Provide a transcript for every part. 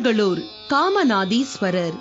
ஆரகளூர் காமநாதீஸ்வரர்.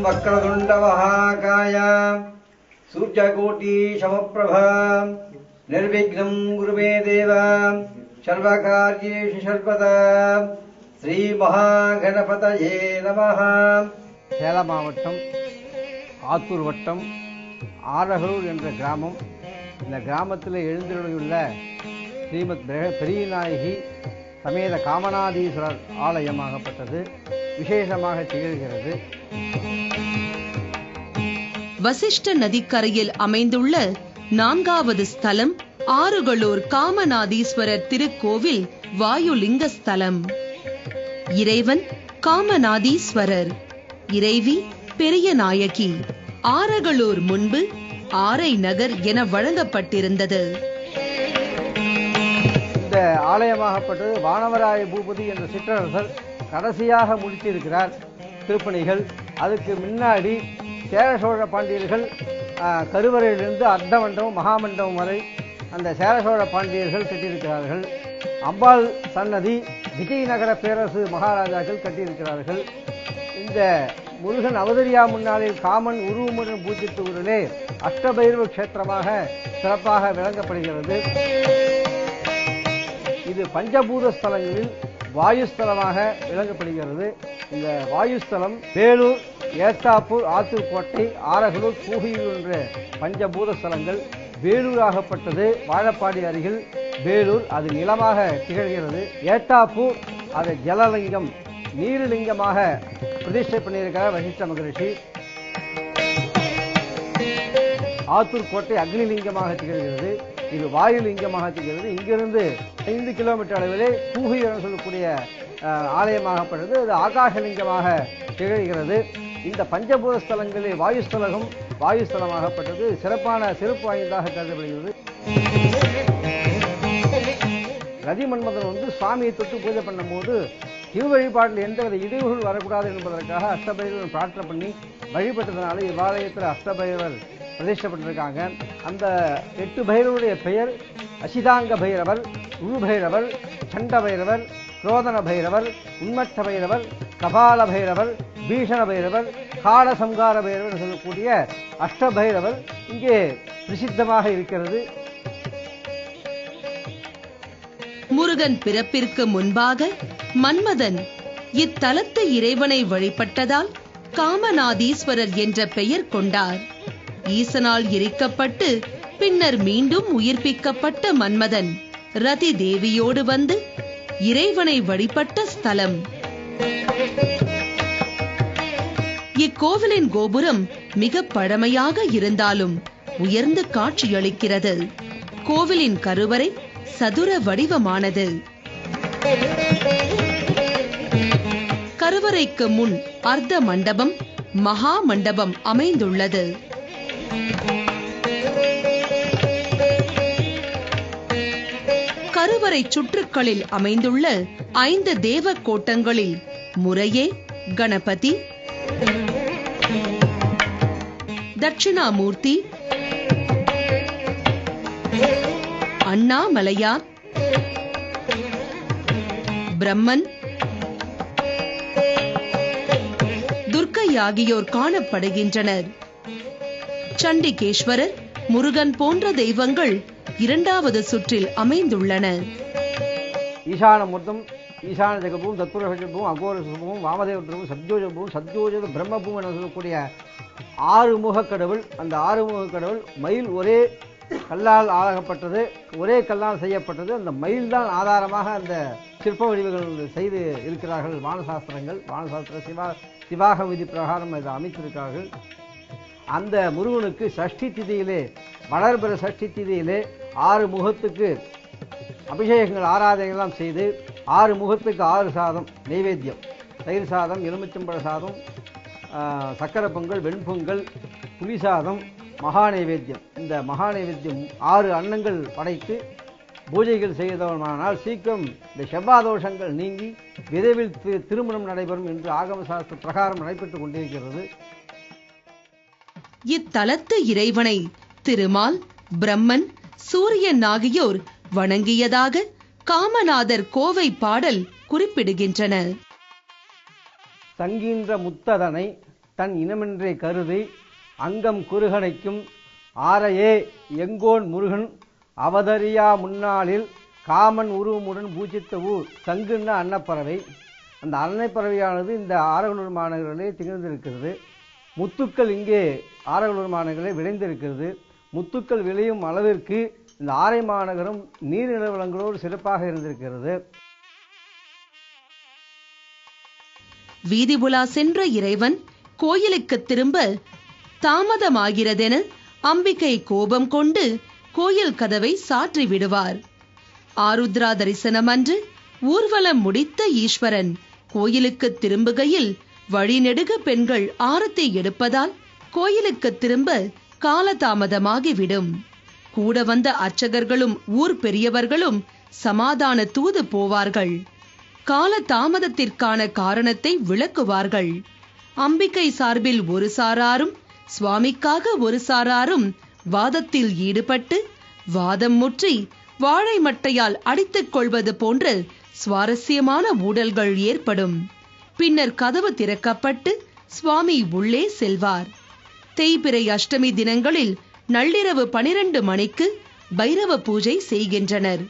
वक्रतुंड महाकाय सूर्यकोटि समप्रभा निर्विघ्नं गुरुमे देव सर्वकार्येषु सर्वदा श्री महागणपतये नमः. சேலம் மாவட்டம் ஆத்தூர் வட்டம் ஆரகளூர் என்ற கிராமம். இந்த கிராமத்தில் எழுந்தருளியுள்ள ஸ்ரீமத் பெரியநாயகி சமேத காமநாதீஸ்வரர் ஆலயமாகப்பட்டது விசேஷமாக திகழ்கிறது. வசிஷ்ட நதிக்கரையில் அமைந்துள்ள 4வது ஸ்தலம் ஆரகளூர் காமநாதீஸ்வரர் திருக்கோவில் வாயுலிங்க ஸ்தலம். இறைவன் காமநாதீஸ்வரர், இறைவி பெரியநாயகி. ஆரகளூர் முன்பு ஆரை நகர் என வழங்கப்பட்டிருந்தது. இந்த ஆலயமாகப்பட்டது வானவராய பூபதி என்ற சிற்றரசர் கடைசியாக முடித்திருக்கிறார் திருப்பணிகள். அதுக்கு முன்னாடி சேர சோழ பாண்டியர்கள் கருவறையிலிருந்து அர்த்தமண்டபம் மகாமண்டபம் வரை அந்த சேர சோழ பாண்டியர்கள் கட்டியிருக்கிறார்கள். அம்பாள் சன்னதி விஜயநகர பேரரசு மகாராஜாக்கள் கட்டியிருக்கிறார்கள். இந்த முருகன் அவதரியா முன்னாளில் காமன் உருவமுடன் பூஜித்த ஊரிலே அஷ்டபைரவ கஷேத்திரமாக சிறப்பாக விளங்கப்படுகிறது. இது பஞ்சபூத ஸ்தலங்களில் வாயுஸ்தலமாக விளங்கப்படுகிறது. இந்த வாயுஸ்தலம் வேலூர், ஏத்தாப்பூர், ஆத்தூர்கோட்டை, ஆரகளூர், கூகையூர் என்ற பஞ்சபூத ஸ்தலங்கள். வேலூராகப்பட்டது வாழப்பாடி அருகில் வேலூர், அது நிலமாக திகழ்கிறது. ஏத்தாப்பூர் அது ஜலலிங்கம் நீர்லிங்கமாக பிரதிஷ்டை பண்ணியிருக்கிறார் வசிஷ்ட மகரிஷி. ஆத்தூர்கோட்டை அக்னிலிங்கமாக திகழ்கிறது. இது வாயுலிங்கமாக திகழ்கிறது. இங்கிருந்து 5 கிலோமீட்டர் அளவிலே கூகையூர் சொல்லக்கூடிய ஆலயமாகப்பட்டது அது ஆகாசலிங்கமாக திகழ்கிறது. இந்த பஞ்சபூத ஸ்தலங்களில் வாயுஸ்தலகம் வாயுஸ்தலமாகப்பட்டது சிறப்பு வாய்ந்ததாக கருதப்படுகிறது. ரதி மன்மதன் சுவாமியை தொட்டு பூஜை பண்ணும் போது சிவ வழிபாட்டில் எந்தவித இடையூறுகள் வரக்கூடாது என்பதற்காக அஷ்டபைரவர் பிரார்த்தனை பண்ணி வழிபட்டதனால இவ்வாலயத்தில் அஷ்டபைரவர் பிரதிஷ்டப்பட்டிருக்காங்க. அந்த 8 பைரவருடைய பெயர் அசிதாங்க பைரவர், உரு பைரவர், சண்ட பைரவர், குரோதன பைரவர், உன்மட்ட பைரவர், கபால பைரவர், பீஷண பைரவர், கால சம்கார பைரவர் சொல்லக்கூடிய அஷ்டபைரவர் இங்கே பிரசித்தமாக இருக்கிறது. முருகன் பிறப்பிற்கு முன்பாக மன்மதன் இத்தலத்து இறைவனை வழிபட்டதால் காமநாதீஸ்வரர் என்ற பெயர் கொண்டார். ஈசனால் எரிக்கப்பட்டு பின்னர் மீண்டும் உயிர்ப்பிக்கப்பட்ட மன்மதன் ரதி தேவியோடு வந்து இறைவனை வழிபட்ட ஸ்தலம். இக்கோவிலின் கோபுரம் மிக பழமையாக இருந்தாலும் உயர்ந்து காட்சியளிக்கிறது. கோவிலின் கருவறை சதுர வடிவமானது. கருவறைக்கு முன் அர்த்த மண்டபம், மகா மண்டபம் அமைந்துள்ளது. கருவறை சுற்றுக்களில் அமைந்துள்ள 5 தேவ கோட்டங்களில் முறையே கணபதி, தட்சிணாமூர்த்தி, அண்ணாமலையார், பிரம்மன், துர்க்கை ஆகியோர் காணப்படுகின்றனர். சண்டிகேஸ்வரர், முருகன் போன்ற தெய்வங்கள் 2வது சுற்றில் அமைந்துள்ளன. ஈசானமூர்த்தம், ஈசான ஜெகபூம், தத்புரூபம், அகோர சுபமும், வாமதேவம், சத்யோஜபூம், சத்யோஜத பிரம்மபூம் என சொல்லக்கூடிய 6 முக கடவுள். அந்த 6 முக கடவுள் மயில் ஒரே கல்லால் ஆகப்பட்டது, ஒரே கல்லால் செய்யப்பட்டது. அந்த மயில் தான் ஆதாரமாக அந்த சிற்ப வடிவுகள் செய்து இருக்கிறார்கள். வானசாஸ்திர சிவாக விதி பிரகாரம் இதை அமைத்திருக்கிறார்கள். அந்த முருகனுக்கு சஷ்டி திதியிலே, வளர்பிற சஷ்டி திதியிலே 6 முகத்துக்கு அபிஷேகங்கள் ஆராதனைகள்லாம் செய்து 6 முகத்துக்கு 6 சாதம் நைவேத்தியம், தயிர் சாதம், எலுமிச்சம்பழ சாதம், சக்கரை பொங்கல், வெண்பொங்கல், புளி சாதம், மகா நைவேத்தியம். இந்த மகா நைவேத்தியம் 6 அன்னங்கள் படைத்து பூஜைகள் செய்தவனானால் சீக்கிரம் இந்த செவ்வாதோஷங்கள் நீங்கி விரைவில் திருமணம் நடைபெறும் என்று ஆகம சாஸ்திர பிரகாரம் நடைபெற்றுக் கொண்டிருக்கிறது. இத்தலத்து இறைவனை திருமால், பிரம்மன், சூரியன் ஆகியோர் வணங்கியதாக காமநாதர் கோவை பாடல் குறிப்பிடுகின்றன. தங்கின்ற முத்ததனை தன் இனமென்றே கருதி அங்கம் குறுகணைக்கும் ஆரையே எங்கோன் முருகன் அவதரியா முன்னாளில் காமன் உருவமுடன் பூஜித்த ஊர் தங்குன்ன அன்னப்பறவை. அந்த அன்னைப்பறவையானது இந்த ஆரகலூர் மாநகரிலே திகழ்ந்திருக்கிறது. முத்துக்கள் இங்கே ஆரகலூர் மாநகரிலே விளைந்திருக்கிறது. முத்துக்கள் விளையும் அளவிற்கு இந்த ஆரை மாநகரம் நீர்நில வளங்களோடு சிறப்பாக இருந்திருக்கிறது. வீதிபுலா சென்ற இறைவன் கோயிலுக்கு திரும்ப தாமதமாகிறதென அம்பிகை கோபம் கொண்டு கோயில் கதவை சாற்றி விடுவார். ஆருத்ரா தரிசனம் அன்று ஊர்வலம் முடித்த ஈஸ்வரன் கோயிலுக்கு திரும்புகையில் வழிநெடுக பெண்கள் ஆரத்தி எடுப்பதால் கோயிலுக்கு திரும்ப காலதாமதமாகிவிடும். கூட வந்த அர்ச்சகர்களும் ஊர் பெரியவர்களும் சமாதான தூது போவார்கள். கால தாமதத்திற்கான காரணத்தை விளக்குவார்கள். அம்பிகை சார்பில் ஒரு சாராரும், சுவாமிக்காக ஒரு சாராரும் வாதத்தில் ஈடுபட்டு வாதம் முற்றி வாழை மட்டையால் அடித்துக் கொள்வது போன்ற சுவாரஸ்யமான ஊடல்கள் ஏற்படும். பின்னர் கதவு திறக்கப்பட்டு சுவாமி உள்ளே செல்வார். தேய்பிறை அஷ்டமி தினங்களில் நள்ளிரவு 12 மணிக்கு பைரவ பூஜை செய்கின்றனர்.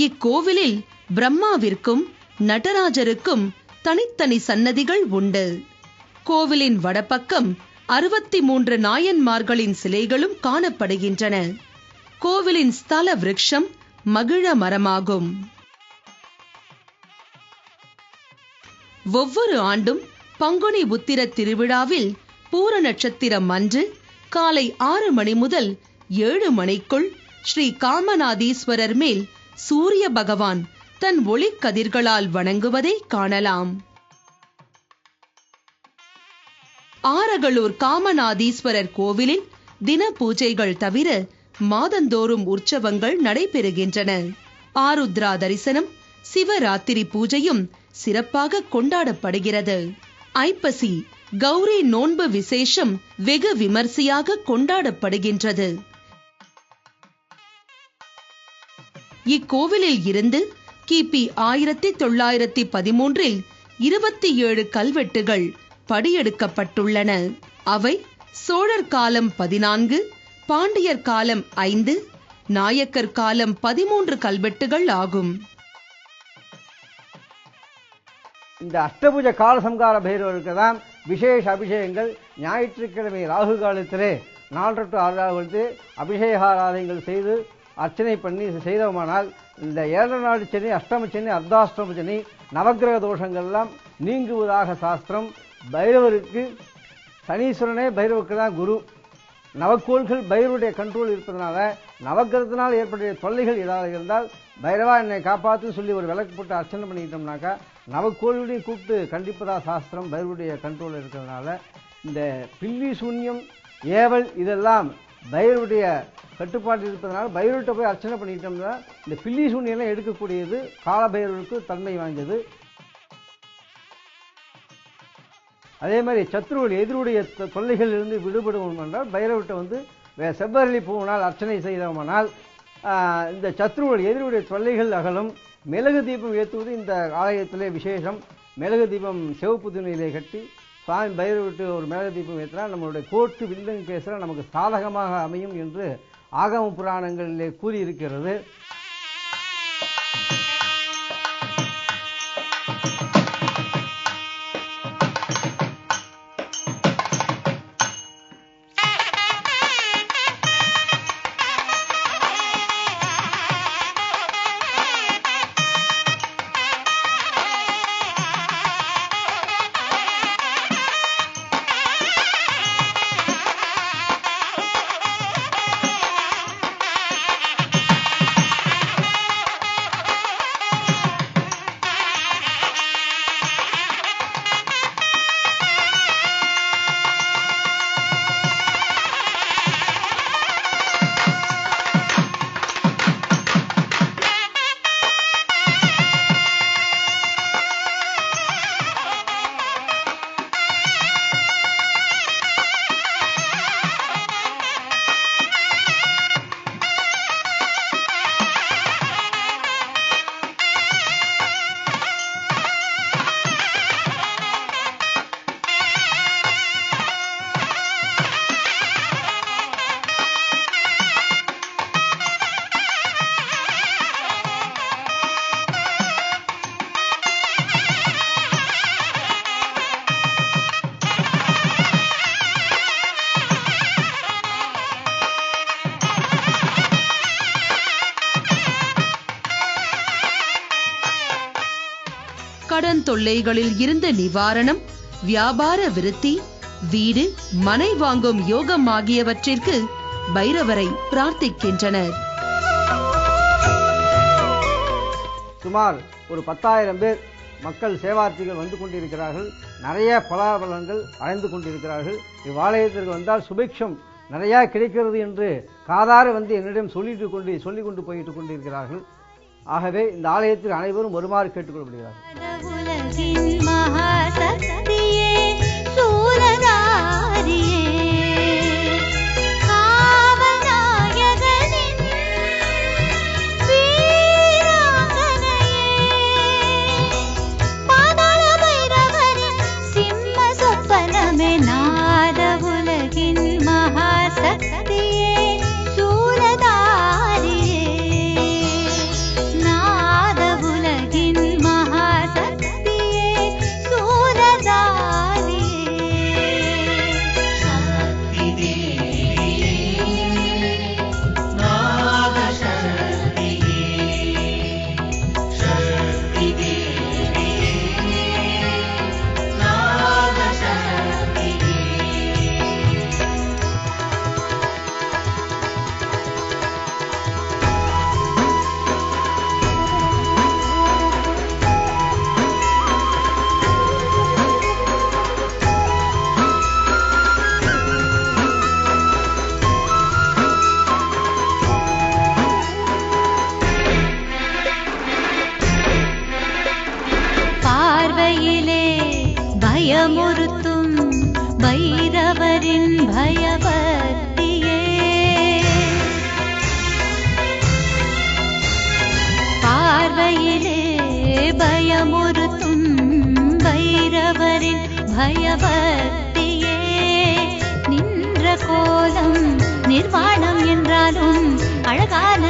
இக்கோவிலில் பிரம்மாவிற்கும் நடராஜருக்கும் தனித்தனி சன்னதிகள் உண்டு. கோவிலின் வடபக்கம் 63 நாயன்மார்களின் சிலைகளும் காணப்படுகின்றன. கோவிலின் ஸ்தல விருட்சம் மகிழ மரமாகும். ஒவ்வொரு ஆண்டும் பங்குனி உத்திர திருவிழாவில் பூர நட்சத்திரம் அன்று காலை 6 மணி முதல் 7 மணிக்குள் ஸ்ரீ காமநாதீஸ்வரர் மேல் சூரிய பகவான் தன் ஒளி கதிர்களால் வணங்குவதை காணலாம். ஆரகலூர் காமநாதீஸ்வரர் கோவிலில் தின பூஜைகள் தவிர மாதந்தோறும் உற்சவங்கள் நடைபெறுகின்றன. ஆருத்ரா தரிசனம், சிவராத்திரி பூஜையும் சிறப்பாக கொண்டாடப்படுகிறது. ஐப்பசி கௌரி நோன்பு விசேஷம் வெகு விமர்சையாக கொண்டாடப்படுகின்றது. இக்கோவிலில் இருந்து கிபி 1913 27 கல்வெட்டுகள் படியெடுக்கப்பட்டுள்ளன. அவை சோழர் காலம் 14, பாண்டியர் காலம் 5, நாயக்கர் காலம் 13 கல்வெட்டுகள் ஆகும். இந்த அஷ்டபுஜ காலசம்கார பைரவருக்கு தான் விசேஷ அபிஷேகங்கள் ஞாயிற்றுக்கிழமை ராகு காலத்திலே 4 to 6 அபிஷேகாராதனைகள் செய்து அர்ச்சனை பண்ணி செய்தோமானால் இந்த 7 நாள் சனி, அஷ்டம சனி, அர்த்தாஷ்டம சனி, நவக்கிரக தோஷங்கள்லாம் நீங்குவதாக சாஸ்திரம். பைரவருக்கு சனீஸ்வரனே பைரவருக்கு தான் குரு. நவக்கோள்கள் பைரவருடைய கண்ட்ரோல் இருப்பதனால நவக்கிரகத்தினால் ஏற்பட்ட தொல்லைகள் ஏதாவது இருந்தால் பைரவா என்னை காப்பாற்றுன்னு சொல்லி ஒரு விளக்கு போட்டு அர்ச்சனை பண்ணிக்கிட்டோம்னாக்கா நவக்கோள்களையும் கூப்பிட்டு கண்டிப்பதா சாஸ்திரம். பைரவருடைய கண்ட்ரோல் இருக்கிறதுனால இந்த பில்லி சூன்யம், ஏவல் இதெல்லாம் பைரவருடைய கட்டுப்பாடு இருப்பதனால பைரவர்கிட்ட போய் அர்ச்சனை பண்ணிக்கிட்டோம்னா இந்த பில்லி சூன்யெல்லாம் எடுக்கக்கூடியது கால பைரவருக்கு தன்மை வாய்ந்தது. அதே மாதிரி சத்ருவில் எதிருடைய தொல்லைகள் இருந்து விடுபடுவோம் என்றால் பைரவர்கிட்ட செவ்வரளி பூவினால் அர்ச்சனை செய்தோமானால் இந்த சத்ருவில் எதிருடைய தொல்லைகள் அகலும். மிளகு தீபம் ஏற்றுவது இந்த ஆலயத்திலே விசேஷம். மிளகு தீபம் சிவப்பு துணியிலே கட்டி சுவாமி பைரவர்கிட்ட ஒரு மிளகு தீபம் ஏற்றினால் நம்மளுடைய கோர்ட்டு வில்லன் கேஸில் நமக்கு சாதகமாக அமையும் என்று ஆகம புராணங்களிலே கூறியிருக்கிறது. கடன் தொல்லைகளில் இருந்து நிவாரணம், வியாபார விருத்தி, வீடு மனை வாங்கும் யோகம் ஆகியவற்றிற்கு பைரவரை பிரார்த்திக்கின்றனர். சுமார் ஒரு 10,000 பேர் மக்கள் சேவார்த்திகள் வந்து கொண்டிருக்கிறார்கள். நிறைய பலாபலங்கள் அடைந்து கொண்டிருக்கிறார்கள். இவ்வாலயத்திற்கு வந்தால் சுபிக்ஷம் நிறைய கிடைக்கிறது என்று காதார வந்து என்னிடம் சொல்லிக் கொண்டு போயிட்டு கொண்டிருக்கிறார்கள். ஆகவே இந்த ஆலயத்தில் அனைவரும் வருமாறு கேட்டுக்கொள்ளப்படுகிறார்கள். பயமுறுத்தும் பைரவரின் பயபக்தியே, பார்வையிலே பயமுறுத்தும் பைரவரின் பயபக்தியே, நின்ற கோலம் நிர்வாணம் என்றாலும் அழகான